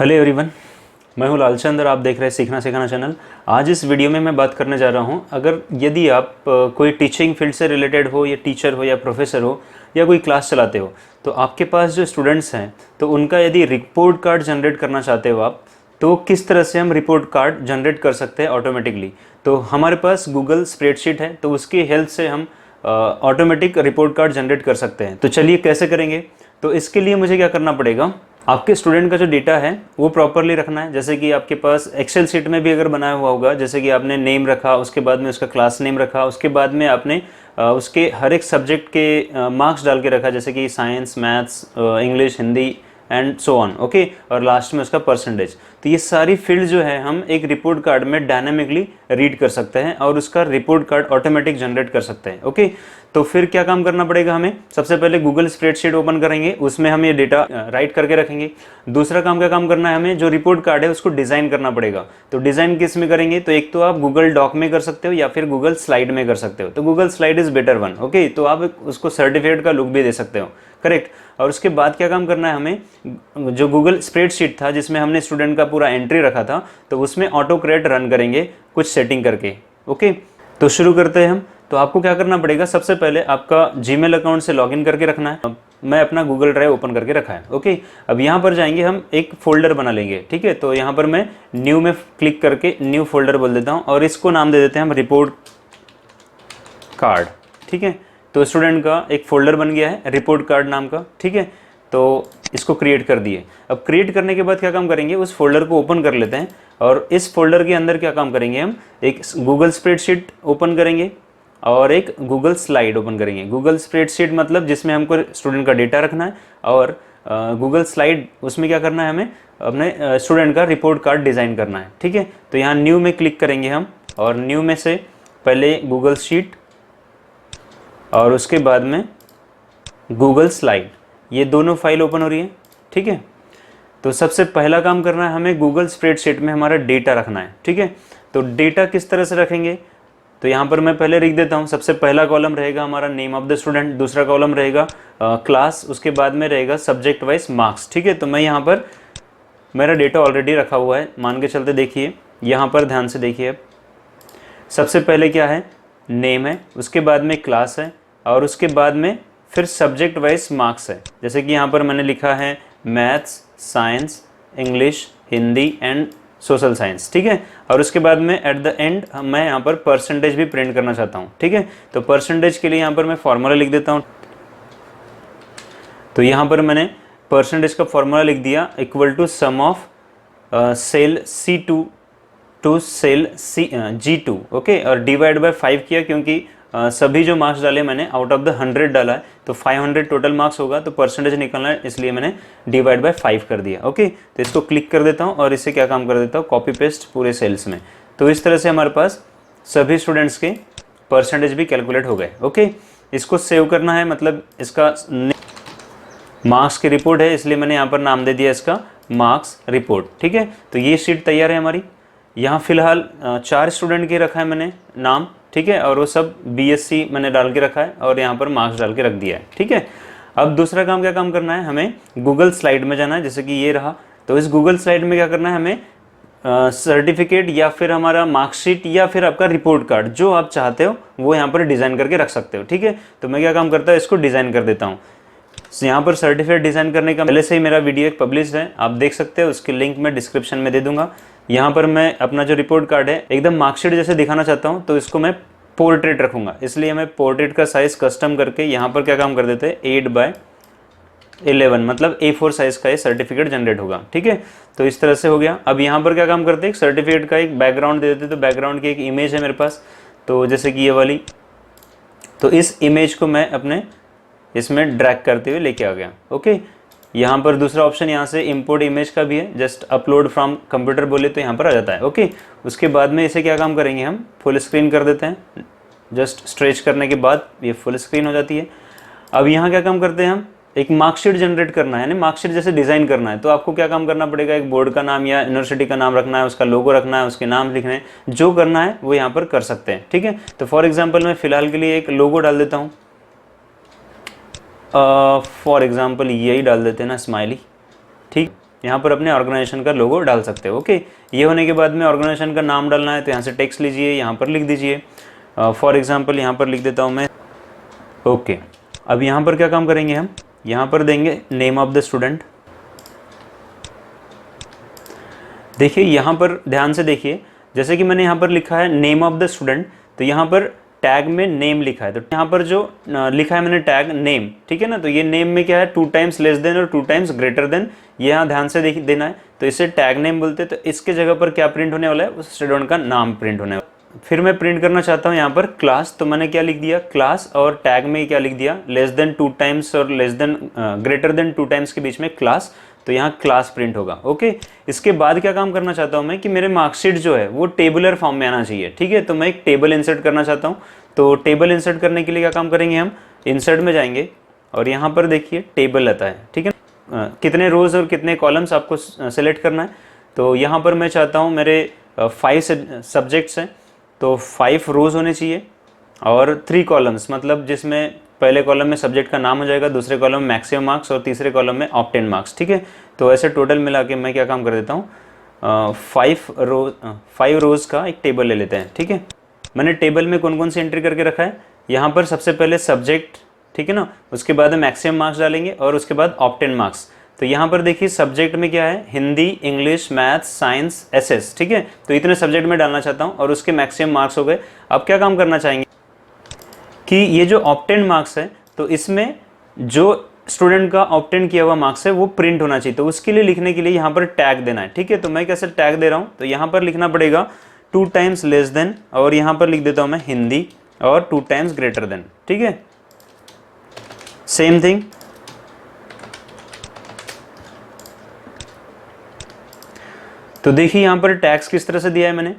Hello everyone, मैं हूं लालचंद और आप देख रहे हैं सीखना सिखाना चैनल। आज इस वीडियो में मैं बात करने जा रहा हूं, अगर यदि आप कोई टीचिंग फील्ड से रिलेटेड हो या टीचर हो या प्रोफेसर हो या कोई क्लास चलाते हो, तो आपके पास जो स्टूडेंट्स हैं तो उनका यदि रिपोर्ट कार्ड जनरेट करना चाहते हो आप, तो किस तरह से हम रिपोर्ट कार्ड जनरेट कर सकते हैं ऑटोमेटिकली। तो हमारे पास गूगल स्प्रेडशीट है, तो उसकी हेल्प से हम ऑटोमेटिक रिपोर्ट कार्ड जनरेट कर सकते हैं। तो चलिए कैसे करेंगे। तो इसके लिए मुझे क्या करना पड़ेगा, आपके स्टूडेंट का जो डेटा है वो प्रॉपरली रखना है। जैसे कि आपके पास एक्सेल शीट में भी अगर बनाया हुआ होगा, जैसे कि आपने नेम रखा, उसके बाद में उसका क्लास नेम रखा, उसके बाद में आपने उसके हर एक सब्जेक्ट के मार्क्स डाल के रखा, जैसे कि science, maths, English, Hindi and so on, okay, और लास्ट में उसका परसेंटेज। तो ये सारी फील्ड जो है हम एक रिपोर्ट कार्ड में डायनामिकली रीड कर सकते हैं और उसका रिपोर्ट कार्ड ऑटोमेटिक जनरेट कर सकते हैं, ओके। तो फिर क्या काम करना पड़ेगा हमें, सबसे पहले गूगल स्प्रेडशीट ओपन करेंगे, उसमें हम ये डेटा राइट करके रखेंगे। दूसरा काम क्या काम करना है, हमें जो रिपोर्ट कार्ड है उसको डिज़ाइन करना पड़ेगा। तो डिज़ाइन किस में करेंगे, तो एक तो आप गूगल डॉक में कर सकते हो या फिर गूगल स्लाइड में कर सकते हो। तो Google slide is better one, okay. तो आप उसको सर्टिफिकेट का लुक भी दे सकते हो, करेक्ट। और उसके बाद क्या काम करना है हमें, जो गूगल स्प्रेडशीट था जिसमें हमने स्टूडेंट का पूरा एंट्री रखा था, तो उसमें ऑटो क्रेट रन करेंगे कुछ सेटिंग करके, ओके। तो शुरू करते हैं हम। तो आपको क्या करना पड़ेगा, सबसे पहले आपका जीमेल अकाउंट से लॉगिन करके रखना है। मैं अपना गूगल ड्राइव ओपन करके रखा है, ओके। अब यहाँ पर जाएंगे, हम एक फोल्डर बना लेंगे, ठीक है। तो यहाँ पर मैं न्यू में क्लिक करके न्यू फोल्डर बोल देता हूँ और इसको नाम दे देते हैं हम रिपोर्ट कार्ड, ठीक है। तो स्टूडेंट का एक फोल्डर बन गया है रिपोर्ट कार्ड नाम का, ठीक है। तो इसको क्रिएट कर दिए। अब क्रिएट करने के बाद क्या काम करेंगे, उस फोल्डर को ओपन कर लेते हैं और इस फोल्डर के अंदर क्या काम करेंगे, हम एक गूगल स्प्रेडशीट ओपन करेंगे और एक गूगल स्लाइड ओपन करेंगे। गूगल स्प्रेडशीट मतलब जिसमें हमको स्टूडेंट का डेटा रखना है, और गूगल स्लाइड उसमें क्या करना है, हमें अपने स्टूडेंट का रिपोर्ट कार्ड डिज़ाइन करना है, ठीक है। तो यहाँ न्यू में क्लिक करेंगे हम, और न्यू में से पहले गूगल शीट और उसके बाद में गूगल स्लाइड, ये दोनों फाइल ओपन हो रही है, ठीक है। तो सबसे पहला काम करना है हमें, गूगल स्प्रेडशीट में हमारा डेटा रखना है, ठीक है। तो डेटा किस तरह से रखेंगे, तो यहाँ पर मैं पहले लिख देता हूँ। सबसे पहला कॉलम रहेगा हमारा नेम ऑफ द स्टूडेंट, दूसरा कॉलम रहेगा क्लास, उसके बाद में रहेगा सब्जेक्ट वाइज मार्क्स, ठीक है। तो मैं यहाँ पर मेरा डेटा ऑलरेडी रखा हुआ है, मान के चलते देखिए, यहाँ पर ध्यान से देखिए। अब सबसे पहले क्या है, नेम है, उसके बाद में क्लास है, और उसके बाद में फिर सब्जेक्ट वाइज मार्क्स है। जैसे कि यहाँ पर मैंने लिखा है maths, science, English, Hindi and social science, ठीक है। और उसके बाद में एट द एंड मैं यहाँ पर परसेंटेज भी प्रिंट करना चाहता हूँ, ठीक है। तो परसेंटेज के लिए यहाँ पर मैं फॉर्मूला लिख देता हूँ। तो यहाँ पर मैंने परसेंटेज का फॉर्मूला लिख दिया, equal to sum of cell C2 to cell G2, okay. और डिवाइड बाय 5 किया, क्योंकि सभी जो मार्क्स डाले मैंने आउट ऑफ द 100 डाला है, तो 500 टोटल मार्क्स होगा, तो परसेंटेज निकलना है, इसलिए मैंने डिवाइड बाय 5 कर दिया, ओके। तो इसको क्लिक कर देता हूँ और इससे क्या काम कर देता हूँ, कॉपी पेस्ट पूरे सेल्स में। तो इस तरह से हमारे पास सभी स्टूडेंट्स के परसेंटेज भी कैलकुलेट हो गए, ओके। इसको सेव करना है, मतलब इसका मार्क्स की रिपोर्ट है, इसलिए मैंने यहाँ पर नाम दे दिया इसका मार्क्स रिपोर्ट, ठीक है। तो ये शीट तैयार है हमारी। यहाँ फिलहाल 4 स्टूडेंट के रखा है मैंने नाम, ठीक है, और वो सब BSc मैंने डाल के रखा है और यहाँ पर मार्क्स डाल के रख दिया है, ठीक है। अब दूसरा काम क्या काम करना है, हमें गूगल स्लाइड में जाना है, जैसे कि ये रहा। तो इस गूगल स्लाइड में क्या करना है, हमें सर्टिफिकेट या फिर हमारा मार्कशीट या फिर आपका रिपोर्ट कार्ड, जो आप चाहते हो वो यहाँ पर डिज़ाइन करके रख सकते हो, ठीक है। तो मैं क्या काम करता हूँ, इसको डिज़ाइन कर देता हूँ। यहाँ पर सर्टिफिकेट डिज़ाइन करने का पहले से ही मेरा वीडियो एक पब्लिश है, आप देख सकते हो, उसकी लिंक मैं डिस्क्रिप्शन में दे दूंगा। यहाँ पर मैं अपना जो रिपोर्ट कार्ड है एकदम मार्कशीट जैसे दिखाना चाहता हूँ, तो इसको मैं पोर्ट्रेट रखूँगा, इसलिए मैं पोर्ट्रेट का साइज़ कस्टम करके यहाँ पर क्या काम कर देते हैं, 8/11, मतलब A4 साइज़ का ये सर्टिफिकेट जनरेट होगा, ठीक है। तो इस तरह से हो गया। अब यहाँ पर क्या काम करते हैं, सर्टिफिकेट का एक बैकग्राउंड दे देते, तो बैकग्राउंड की एक इमेज है मेरे पास, तो जैसे कि ये वाली। तो इस इमेज को मैं अपने इसमें ड्रैग करते हुए लेके आ गया, ओके। यहाँ पर दूसरा ऑप्शन यहाँ से इंपोर्ट इमेज का भी है, जस्ट अपलोड फ्रॉम कंप्यूटर बोले तो यहाँ पर आ जाता है, ओके। उसके बाद में इसे क्या काम करेंगे, हम फुल स्क्रीन कर देते हैं, जस्ट स्ट्रेच करने के बाद ये फुल स्क्रीन हो जाती है। अब यहाँ क्या काम करते हैं, हम एक मार्कशीट जनरेट करना है, यानी मार्कशीट जैसे डिज़ाइन करना है। तो आपको क्या काम करना पड़ेगा, एक बोर्ड का नाम या यूनिवर्सिटी का नाम रखना है, उसका लोगो रखना है, उसके नाम लिखने हैं, जो करना है वो यहाँ पर कर सकते हैं, ठीक है। तो फॉर एग्जाम्पल मैं फ़िलहाल के लिए एक लोगो डाल देता हूँ, फॉर एग्जाम्पल यही डाल देते हैं ना, स्माइली, ठीक। यहाँ पर अपने ऑर्गेनाइजेशन का लोगो डाल सकते हो। ओके, ये होने के बाद में ऑर्गेनाइजेशन का नाम डालना है तो यहाँ से टेक्स्ट लीजिए, यहाँ पर लिख दीजिए। फॉर एग्जांपल यहाँ पर लिख देता हूँ मैं। ओके, अब यहाँ पर क्या काम करेंगे हम, यहाँ पर देंगे नेम ऑफ द स्टूडेंट। देखिए यहाँ पर ध्यान से देखिए, जैसे कि मैंने यहाँ पर लिखा है नेम ऑफ द स्टूडेंट, तो यहाँ पर टैग में नेम लिखा है, तो यहाँ पर जो लिखा है मैंने टैग नेम, ठीक है ना। तो ये नेम में क्या है, 2 टाइम्स लेस देन और 2 टाइम्स ग्रेटर देन, ये यहाँ ध्यान से देना है। तो इसे टैग नेम बोलते हैं। तो इसके जगह पर क्या प्रिंट होने वाला है, उस स्टूडेंट का नाम प्रिंट होने वाला है। फिर मैं प्रिंट करना चाहता हूँ यहाँ पर क्लास, तो मैंने क्या लिख दिया, क्लास, और टैग में क्या लिख दिया, लेस देन 2 टाइम्स और less than greater than 2 times के बीच में क्लास, तो यहाँ क्लास प्रिंट होगा। ओके, इसके बाद क्या काम करना चाहता हूँ मैं कि मेरे मार्कशीट जो है वो टेबुलर फॉर्म में आना चाहिए, ठीक है। तो मैं एक टेबल इंसर्ट करना चाहता हूँ। तो टेबल इंसर्ट करने के लिए क्या काम करेंगे, हम इंसर्ट में जाएंगे और यहाँ पर देखिए टेबल आता है, ठीक है। कितने रोज और कितने कॉलम्स आपको सेलेक्ट करना है। तो यहाँ पर मैं चाहता हूँ मेरे 5 सब्जेक्ट्स हैं, तो 5 रोज होने चाहिए और 3 कॉलम्स, मतलब जिसमें पहले कॉलम में सब्जेक्ट का नाम हो जाएगा, दूसरे कॉलम में मैक्सिमम मार्क्स और तीसरे कॉलम में ऑब्टेन मार्क्स, ठीक है। तो ऐसे टोटल मिला के मैं क्या काम कर देता हूँ, 5 रोज का एक टेबल ले लेते हैं, ठीक है। मैंने टेबल में कौन कौन सी एंट्री करके रखा है, यहाँ पर सबसे पहले सब्जेक्ट, ठीक है ना, उसके बाद मैक्सिमम मार्क्स डालेंगे और उसके बाद ऑब्टेन मार्क्स। तो यहाँ पर देखिए सब्जेक्ट में क्या है, Hindi, English, maths, science, SS, ठीक है। तो इतने सब्जेक्ट में डालना चाहता हूँ और उसके मैक्सिमम मार्क्स हो गए। अब क्या काम करना चाहेंगे कि ये जो ऑब्टेन मार्क्स है, तो इसमें जो स्टूडेंट का ऑब्टेन किया हुआ मार्क्स है वो प्रिंट होना चाहिए। तो उसके लिए लिखने के लिए यहाँ पर टैग देना है, ठीक है। तो मैं कैसे टैग दे रहा हूँ, तो यहाँ पर लिखना पड़ेगा 2 टाइम्स लेस देन, और यहाँ पर लिख देता हूँ मैं हिंदी, और 2 टाइम्स ग्रेटर देन, ठीक है। सेम थिंग, तो देखिए यहाँ पर टैग्स किस तरह से दिया है मैंने,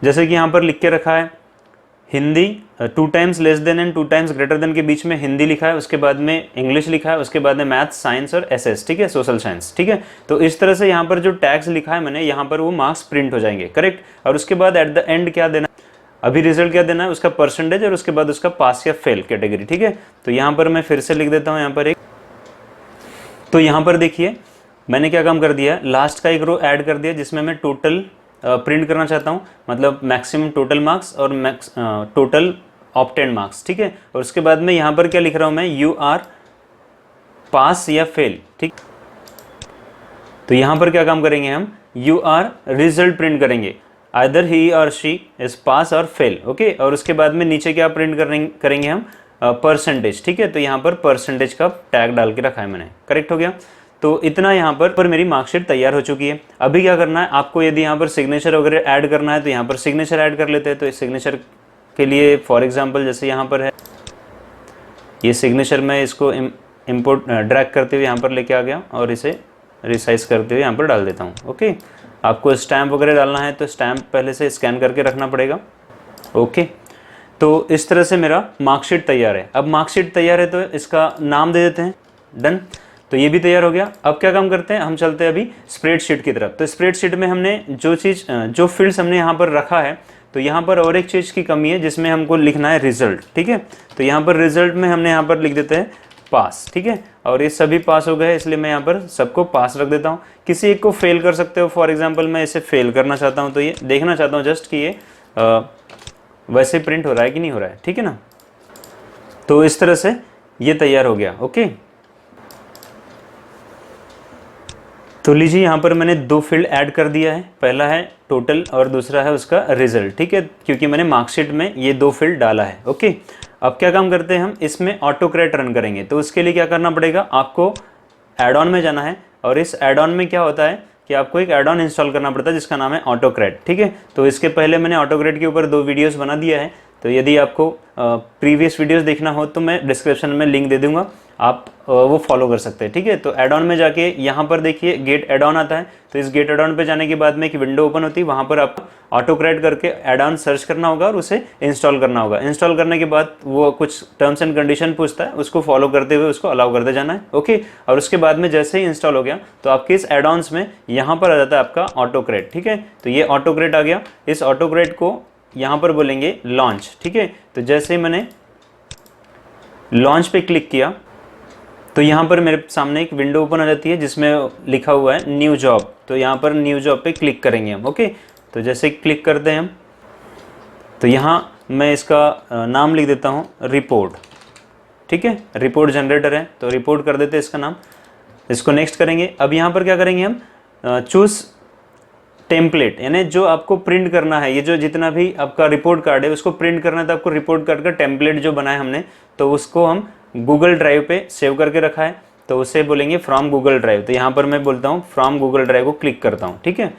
जैसे कि यहाँ पर लिख के रखा है Hindi 2 times less than and 2 times greater than के बीच में हिंदी लिखा है, उसके बाद में इंग्लिश लिखा है, उसके बाद में मैथ्स, साइंस और एसएस, ठीक है, सोशल साइंस, ठीक है। तो इस तरह से यहाँ पर जो टैग्स लिखा है मैंने, यहाँ पर वो मार्क्स प्रिंट हो जाएंगे, करेक्ट। और उसके बाद एट द एंड क्या देना, अभी रिजल्ट क्या देना है, उसका परसेंटेज और उसके बाद उसका पास या फेल कैटेगरी, ठीक है। तो यहाँ पर मैं फिर से लिख देता हूँ यहाँ पर एक, तो यहाँ पर देखिए मैंने क्या काम कर दिया, लास्ट का एक रो ऐड कर दिया जिसमें मैं टोटल प्रिंट करना चाहता हूँ, मतलब मैक्सिमम टोटल मार्क्स और टोटल ऑब्टेन मार्क्स, ठीक है। और उसके बाद में यहाँ पर क्या लिख रहा हूँ मैं, यू आर पास या फेल, ठीक। तो यहाँ पर क्या काम करेंगे हम, यू आर रिजल्ट प्रिंट करेंगे, आइदर ही और शी इज पास और फेल, ओके। और उसके बाद में नीचे क्या प्रिंट करेंगे हम, परसेंटेज, ठीक है। तो यहाँ पर परसेंटेज का टैग डाल के रखा है मैंने, करेक्ट हो गया। तो इतना यहाँ पर मेरी मार्कशीट तैयार हो चुकी है। अभी क्या करना है आपको, यदि यहाँ पर सिग्नेचर वगैरह ऐड करना है तो यहाँ पर सिग्नेचर ऐड कर लेते हैं। तो इस सिग्नेचर के लिए फॉर एग्जांपल जैसे यहाँ पर है ये सिग्नेचर, मैं इसको इंपोर्ट ड्रैग करते हुए यहाँ पर लेके आ गया और इसे रिसाइज करते हुए यहाँ पर डाल देता हूँ, ओके। आपको स्टैम्प वगैरह डालना है तो स्टैम्प पहले से स्कैन करके रखना पड़ेगा, ओके। तो इस तरह से मेरा मार्कशीट तैयार है। अब मार्कशीट तैयार है तो इसका नाम दे देते हैं, डन। तो ये भी तैयार हो गया। अब क्या काम करते हैं, हम चलते हैं अभी स्प्रेडशीट की तरफ। तो स्प्रेडशीट में हमने जो फील्ड्स हमने यहाँ पर रखा है, तो यहाँ पर और एक चीज़ की कमी है जिसमें हमको लिखना है रिजल्ट, ठीक है। तो यहाँ पर रिजल्ट में हमने यहाँ पर लिख देते हैं पास, ठीक है। और ये सभी पास हो गए, इसलिए मैं यहाँ पर सबको पास रख देता हूँ। किसी एक को फेल कर सकते हो, फॉर एग्जाम्पल मैं इसे फेल करना चाहता हूँ, तो ये देखना चाहता हूँ जस्ट कि ये वैसे प्रिंट हो रहा है कि नहीं हो रहा है, ठीक है ना। तो इस तरह से ये तैयार हो गया, ओके। तो लीजिए यहाँ पर मैंने 2 फील्ड ऐड कर दिया है, पहला है टोटल और दूसरा है उसका रिजल्ट, ठीक है, क्योंकि मैंने मार्कशीट में ये 2 फील्ड डाला है, ओके। अब क्या काम करते हैं हम, इसमें ऑटोकरेट रन करेंगे। तो उसके लिए क्या करना पड़ेगा, आपको एड ऑन में जाना है, और इस एड ऑन में क्या होता है कि आपको एक एड ऑन इंस्टॉल करना पड़ता है जिसका नाम है ऑटोकरेट, ठीक है। तो इसके पहले मैंने ऑटोकरेट के ऊपर 2 वीडियोस बना दिया है। तो यदि आपको प्रीवियस वीडियोस देखना हो तो मैं डिस्क्रिप्शन में लिंक दे दूंगा, आप वो फॉलो कर सकते हैं, ठीक है। तो एड ऑन में जाके यहाँ पर देखिए गेट एड ऑन आता है। तो इस गेट एड ऑन पे जाने के बाद में एक विंडो ओपन होती है, वहाँ पर आपको ऑटोकरेट करके एड ऑन सर्च करना होगा और उसे इंस्टॉल करना होगा। इंस्टॉल करने के बाद वो कुछ टर्म्स एंड कंडीशन पूछता है, उसको फॉलो करते हुए उसको अलाउ करते जाना है, ओके। और उसके बाद में जैसे ही इंस्टॉल हो गया तो आपके इस एड ऑन्स में यहाँ पर आ जाता है आपका ऑटोकरेट, ठीक है। तो ये ऑटोकरेट आ गया। इस ऑटोकरेट को यहाँ पर बोलेंगे लॉन्च, ठीक है। तो जैसे मैंने लॉन्च पे क्लिक किया तो यहाँ पर मेरे सामने एक विंडो ओपन हो जाती है जिसमें लिखा हुआ है न्यू जॉब। तो यहाँ पर न्यू जॉब पे क्लिक करेंगे हम। ओके, तो जैसे क्लिक करते हैं हम, तो यहाँ मैं इसका नाम लिख देता हूँ रिपोर्ट। ठीक है, रिपोर्ट जनरेटर है तो रिपोर्ट कर देते हैं इसका नाम। इसको नेक्स्ट करेंगे। अब यहाँ पर क्या करेंगे हम, चूज़ टेम्पलेट, यानी जो आपको प्रिंट करना है, ये जो जितना भी आपका रिपोर्ट कार्ड है उसको प्रिंट करना है, तो आपको रिपोर्ट कार्ड का टेम्पलेट जो बनाया हमने तो उसको हम गूगल ड्राइव पे सेव करके रखा है, तो उसे बोलेंगे फ्रॉम गूगल ड्राइव। तो यहाँ पर मैं बोलता हूँ फ्रॉम गूगल ड्राइव को क्लिक करता हूँ। ठीक है,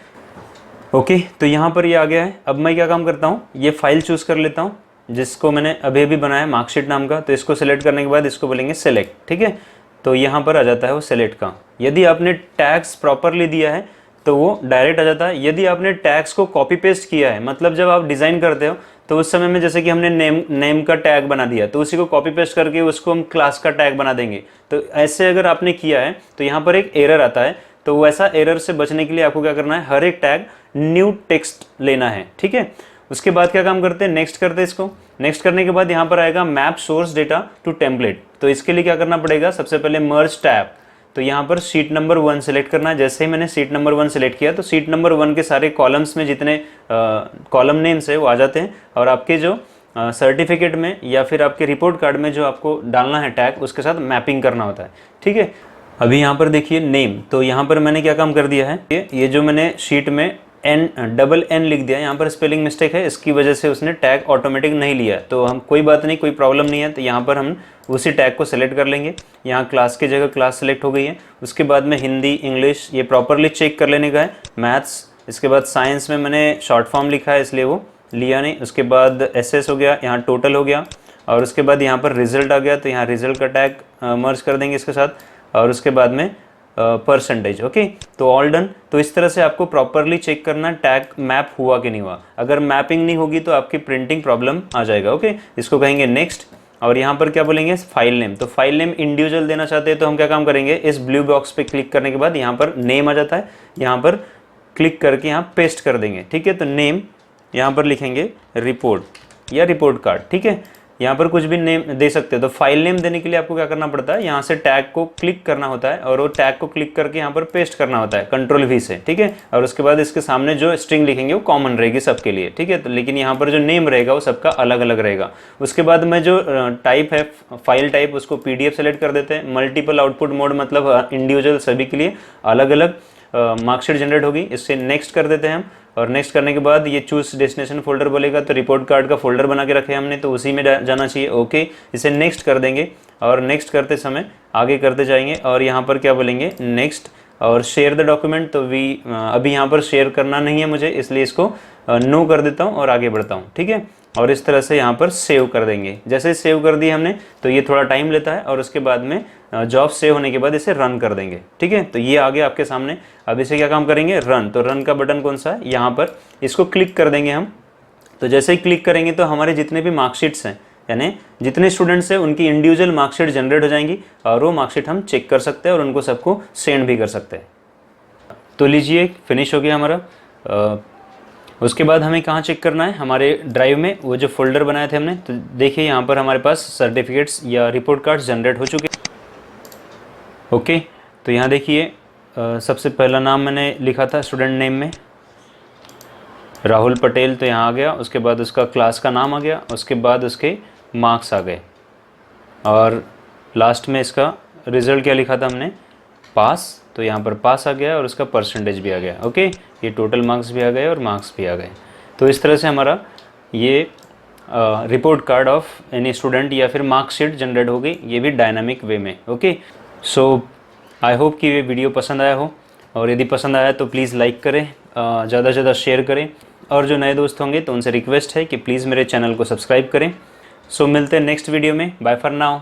ओके, तो यहाँ पर ये आ गया है। अब मैं क्या काम करता हूँ, ये फाइल चूज़ कर लेता हूँ जिसको मैंने अभी अभी बनाया मार्कशीट नाम का। तो इसको सेलेक्ट करने के बाद इसको बोलेंगे सेलेक्ट। ठीक है, तो यहाँ पर आ जाता है वो सेलेक्ट का। यदि आपने टैग्स प्रॉपरली दिया है तो वो डायरेक्ट आ जाता है। यदि आपने टैग्स को कॉपी पेस्ट किया है, मतलब जब आप डिज़ाइन करते हो तो उस समय में जैसे कि हमने नेम का टैग बना दिया तो उसी को कॉपी पेस्ट करके उसको हम क्लास का टैग बना देंगे। तो ऐसे अगर आपने किया है तो यहाँ पर एक एरर आता है। तो वैसा एरर से बचने के लिए आपको क्या करना है, हर एक टैग न्यू टेक्स्ट लेना है। ठीक है, उसके बाद क्या काम करते हैं, नेक्स्ट करते हैं इसको। नेक्स्ट करने के बाद यहाँ पर आएगा map source data to template. तो इसके लिए क्या करना पड़ेगा, सबसे पहले मर्ज टैब। तो यहाँ पर शीट नंबर 1 सेलेक्ट करना है। जैसे ही मैंने शीट नंबर 1 सेलेक्ट किया तो शीट नंबर 1 के सारे कॉलम्स में जितने कॉलम नेम्स है वो आ जाते हैं, और आपके जो सर्टिफिकेट में या फिर आपके रिपोर्ट कार्ड में जो आपको डालना है टैग उसके साथ मैपिंग करना होता है। ठीक है, अभी यहाँ पर देखिए नेम। तो यहाँ पर मैंने क्या काम कर दिया है, ये जो मैंने शीट में डबल एन लिख दिया, यहाँ पर स्पेलिंग मिस्टेक है, इसकी वजह से उसने टैग ऑटोमेटिक नहीं लिया। तो हम कोई बात नहीं, कोई प्रॉब्लम नहीं है। तो यहाँ पर हम उसी टैग को सेलेक्ट कर लेंगे। यहाँ क्लास की जगह क्लास सेलेक्ट हो गई है। उसके बाद में हिंदी, इंग्लिश ये प्रॉपरली चेक कर लेने का है। मैथ्स, इसके बाद साइंस में मैंने शॉर्ट फॉर्म लिखा है इसलिए वो लिया नहीं। उसके बाद एसएस हो गया, यहाँ टोटल हो गया, और उसके बाद यहाँ पर रिजल्ट आ गया तो यहाँ रिजल्ट का टैग मर्ज कर देंगे इसके साथ, और उसके बाद में परसेंटेज। ओके, तो ऑल डन। तो इस तरह से आपको प्रॉपरली चेक करना टैग मैप हुआ कि नहीं हुआ। अगर मैपिंग नहीं होगी तो आपकी प्रिंटिंग प्रॉब्लम आ जाएगा। ओके, इसको कहेंगे नेक्स्ट। और यहाँ पर क्या बोलेंगे, फाइल नेम। तो फाइल नेम इंडिविजुअल देना चाहते हैं तो हम क्या काम करेंगे, इस ब्लू बॉक्स पे क्लिक करने के बाद यहाँ पर नेम आ जाता है, यहाँ पर क्लिक करके यहाँ पेस्ट कर देंगे। ठीक है, तो नेम यहाँ पर लिखेंगे रिपोर्ट या रिपोर्ट कार्ड। ठीक है, यहाँ पर कुछ भी नेम दे सकते हो। तो फाइल नेम देने के लिए आपको क्या करना पड़ता है, यहाँ से टैग को क्लिक करना होता है और वो टैग को क्लिक करके यहाँ पर पेस्ट करना होता है कंट्रोल V से। ठीक है, और उसके बाद इसके सामने जो स्ट्रिंग लिखेंगे वो कॉमन रहेगी सबके लिए। ठीक है, तो लेकिन यहाँ पर जो नेम रहेगा वो सबका अलग अलग रहेगा। उसके बाद में जो टाइप है, फाइल टाइप, उसको PDF सेलेक्ट कर देते हैं। मल्टीपल आउटपुट मोड मतलब इंडिविजुअल सभी के लिए अलग अलग मार्कशीट जनरेट होगी। इससे नेक्स्ट कर देते हैं हम, और नेक्स्ट करने के बाद ये चूज डेस्टिनेशन फोल्डर बोलेगा तो रिपोर्ट कार्ड का फोल्डर बना के रखे हमने तो उसी में जाना चाहिए। ओके, इसे नेक्स्ट कर देंगे, और नेक्स्ट करते समय आगे करते जाएंगे, और यहाँ पर क्या बोलेंगे नेक्स्ट, और शेयर द डॉक्यूमेंट। तो अभी यहाँ पर शेयर करना नहीं है मुझे, इसलिए इसको नो कर देता हूँ और आगे बढ़ता हूँ। ठीक है, और इस तरह से यहाँ पर सेव कर देंगे। जैसे सेव कर दिया हमने तो ये थोड़ा टाइम लेता है, और उसके बाद में जॉब सेव होने के बाद इसे रन कर देंगे। ठीक है, तो ये आ गया आपके सामने। अब इसे क्या काम करेंगे, रन। तो रन का बटन कौन सा है, यहाँ पर इसको क्लिक कर देंगे हम। तो जैसे ही क्लिक करेंगे तो हमारे जितने भी मार्कशीट्स हैं, यानी जितने स्टूडेंट्स हैं उनकी इंडिविजुअल मार्कशीट जनरेट हो जाएंगी, और वो मार्कशीट हम चेक कर सकते हैं और उनको सबको सेंड भी कर सकते हैं। तो लीजिए, फिनिश हो गया हमारा। उसके बाद हमें कहाँ चेक करना है, हमारे ड्राइव में वो जो फोल्डर बनाए थे हमने। तो देखिए यहाँ पर हमारे पास सर्टिफिकेट्स या रिपोर्ट कार्ड्स जनरेट हो चुके। ओके, तो यहाँ देखिए सबसे पहला नाम मैंने लिखा था स्टूडेंट नेम में राहुल पटेल, तो यहाँ आ गया। उसके बाद उसका क्लास का नाम आ गया, उसके बाद उसके मार्क्स आ गए, और लास्ट में इसका रिज़ल्ट क्या लिखा था हमने, पास। तो यहाँ पर पास आ गया और उसका परसेंटेज भी आ गया। ओके, ये टोटल मार्क्स भी आ गए और मार्क्स भी आ गए। तो इस तरह से हमारा ये report card of any student या फिर मार्कशीट जनरेट हो गई, ये भी डायनामिक वे में। ओके, सो आई होप कि ये वीडियो पसंद आया हो, और यदि पसंद आया तो प्लीज़ लाइक करें, ज़्यादा से ज़्यादा शेयर करें, और जो नए दोस्त होंगे तो उनसे रिक्वेस्ट है कि प्लीज़ मेरे चैनल को सब्सक्राइब करें। सो मिलते हैं नेक्स्ट वीडियो में। Bye for now.